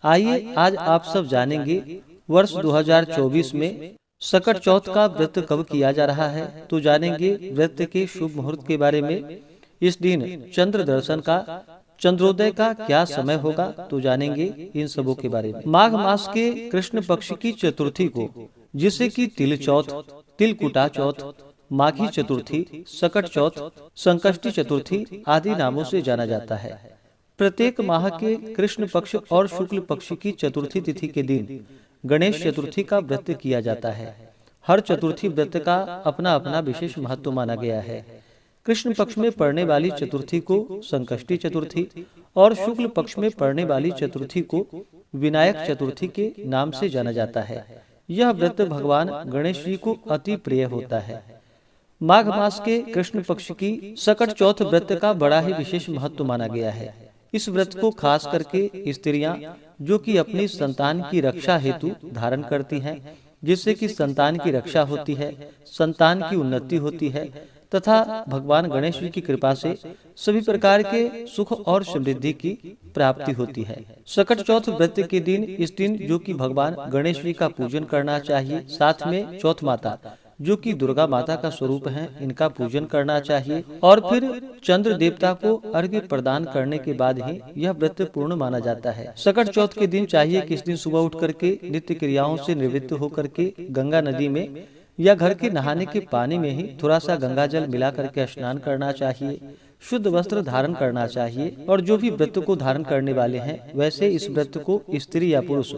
आइए आज आप सब जानेंगे वर्ष 2024 में सकट चौथ का व्रत कब किया जा रहा है। तो जानेंगे व्रत के शुभ मुहूर्त के बारे में। इस दिन चंद्र दर्शन का, चंद्रोदय का क्या समय होगा, तो जानेंगे इन सबों के बारे में। माघ मास के कृष्ण पक्ष की चतुर्थी को, जिसे कि तिल चौथ, तिलकुटा चौथ, माघी चतुर्थी, सकट चौथ, संकष्टी चतुर्थी आदि नामों से जाना जाता है। प्रत्येक माह के कृष्ण पक्ष और शुक्ल पक्ष की चतुर्थी तिथि के दिन गणेश चतुर्थी का व्रत किया जाता है। हर चतुर्थी व्रत का अपना अपना विशेष महत्व माना गया है। कृष्ण पक्ष में पड़ने वाली चतुर्थी को संकष्टी चतुर्थी और शुक्ल पक्ष में पड़ने वाली चतुर्थी को विनायक चतुर्थी के नाम से जाना जाता है। यह व्रत भगवान गणेश जी को अति प्रिय होता है। माघ मास के कृष्ण पक्ष की सकट चौथ व्रत का बड़ा ही विशेष महत्व माना गया है। इस व्रत को खास करके स्त्रियां जो कि अपनी संतान की रक्षा हेतु धारण करती हैं, जिससे कि संतान की रक्षा होती है, संतान की उन्नति होती है तथा भगवान गणेश जी की कृपा से सभी प्रकार के सुख और समृद्धि की प्राप्ति होती है। सकट चौथ व्रत के दिन, इस दिन जो कि भगवान गणेश जी का पूजन करना चाहिए, साथ में चौथ माता जो कि दुर्गा माता का स्वरूप है, इनका पूजन करना चाहिए और फिर चंद्र देवता को अर्घ्य प्रदान करने के बाद ही यह व्रत पूर्ण माना जाता है। सकट चौथ के दिन चाहिए कि इस दिन सुबह उठ करके नित्य क्रियाओं से निवृत्त होकर के गंगा नदी में या घर के नहाने के पानी में ही थोड़ा सा गंगा जल मिला करके स्नान करना चाहिए। शुद्ध वस्त्र धारण करना चाहिए और जो भी व्रत को धारण करने वाले हैं, वैसे इस व्रत को स्त्री या पुरुष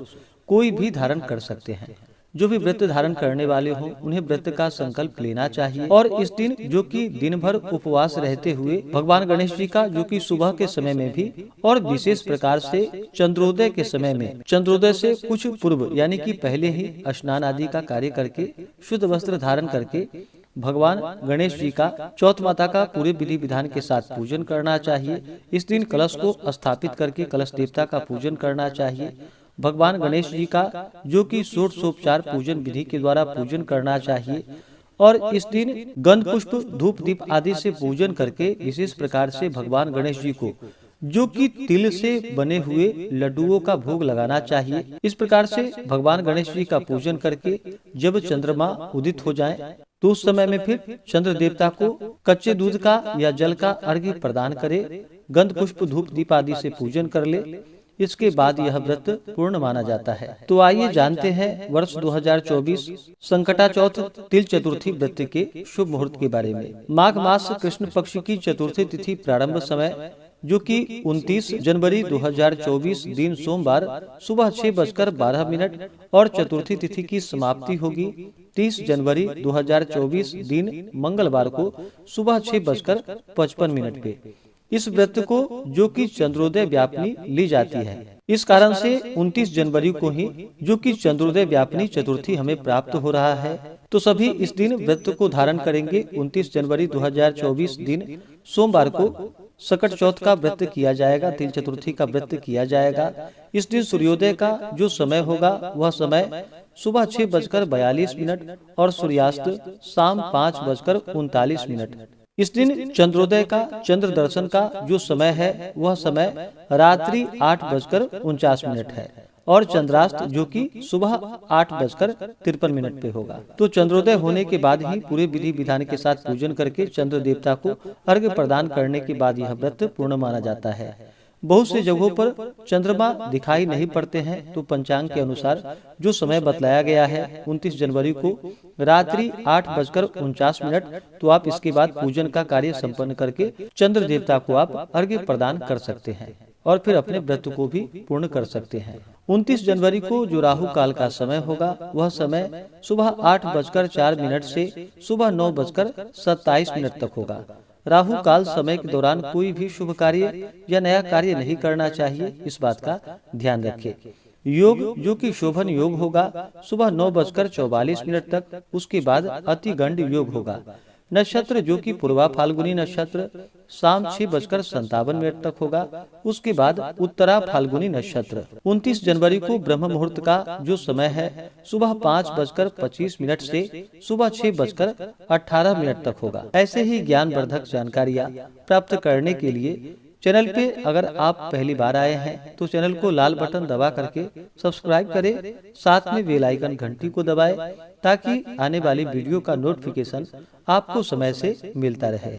कोई भी धारण कर सकते हैं। जो भी व्रत धारण करने वाले हों, उन्हें व्रत का संकल्प लेना चाहिए और इस दिन जो कि दिन भर उपवास रहते हुए भगवान गणेश जी का जो कि सुबह के समय में भी और विशेष प्रकार से चंद्रोदय के समय में, चंद्रोदय से कुछ पूर्व यानी कि पहले ही स्नान आदि का कार्य करके शुद्ध वस्त्र धारण करके भगवान गणेश जी का, चौथ माता का पूरे विधि विधान के साथ पूजन करना चाहिए। इस दिन कलश को स्थापित करके कलश देवता का पूजन करना चाहिए। भगवान गणेश जी का जो कि षोडशोपचार पूजन विधि के द्वारा पूजन करना चाहिए और इस दिन गंध पुष्प, धूप, दीप आदि से पूजन करके विशेष प्रकार से भगवान गणेश जी को जो कि तिल से बने हुए लड्डुओं का भोग लगाना चाहिए। इस प्रकार से भगवान गणेश जी का पूजन करके जब चंद्रमा उदित हो जाए तो उस समय में फिर चंद्र देवता को कच्चे दूध का या जल का अर्घ्य प्रदान करे, गंध पुष्प, धूप, दीप आदि से पूजन कर ले। इसके बाद यह व्रत पूर्ण माना जाता है। तो आइए जानते हैं वर्ष 2024 संकटा चौथ तिल चतुर्थी व्रत के शुभ मुहूर्त के बारे में। माघ मास कृष्ण पक्ष की चतुर्थी तिथि प्रारंभ समय जो कि 29 जनवरी 2024 दिन सोमवार सुबह 6:12 और चतुर्थी तिथि की समाप्ति होगी 30 जनवरी 2024 दिन मंगलवार को सुबह 6:55 पे। इस व्रत को जो कि चंद्रोदय व्यापिनी ली जाती है, इस कारण से 29 जनवरी को ही जो कि चंद्रोदय व्यापिनी चतुर्थी हमें प्राप्त हो रहा है। तो सभी इस दिन व्रत को धारण करेंगे। 29 जनवरी 2024 दिन सोमवार को सकट चौथ का व्रत किया जाएगा, तिल चतुर्थी का व्रत किया जाएगा। इस दिन सूर्योदय का जो समय होगा वह समय सुबह 6:42 और सूर्यास्त शाम 5:39। इस दिन चंद्रोदय का, चंद्र दर्शन का जो समय है वह समय रात्रि 8:49 है और चंद्रास्त जो कि सुबह 8:53 पे होगा। तो चंद्रोदय होने के बाद ही पूरे विधि विधान के साथ पूजन करके चंद्र देवता को अर्घ्य प्रदान करने के बाद यह व्रत पूर्ण माना जाता है। बहुत से जगहों पर चंद्रमा दिखाई नहीं पड़ते हैं, तो पंचांग के अनुसार जो समय बतलाया गया है 29 जनवरी को रात्रि 8:49, तो आप इसके बाद पूजन का कार्य संपन्न करके चंद्र देवता को आप अर्घ्य प्रदान कर सकते हैं और फिर अपने व्रत को भी पूर्ण कर सकते हैं। 29 जनवरी को जो राहु काल का समय होगा वह समय सुबह 8:04 से सुबह 9:27 तक होगा। राहु काल समय के दौरान कोई भी शुभ कार्य या नया कार्य नहीं करना चाहिए, इस बात का ध्यान रखें। योग जो कि शोभन योग होगा सुबह 9:44 तक, उसके बाद अति गंड योग होगा। नक्षत्र जो कि पूर्वा फाल्गुनी नक्षत्र शाम 6:57 तक होगा। उसके बाद उत्तरा फाल्गुनी नक्षत्र 29 जनवरी को ब्रह्म मुहूर्त का जो समय है सुबह 5:25 से सुबह 6:18 तक होगा। ऐसे ही ज्ञान वर्धक जानकारियाँ प्राप्त करने के लिए चैनल पे अगर आप पहली बार आए हैं तो चैनल को लाल बटन दबा करके सब्सक्राइब करें, साथ में बेल आइकन घंटी को दबाएं ताकि आने वाली वीडियो का नोटिफिकेशन आपको समय से मिलता रहे।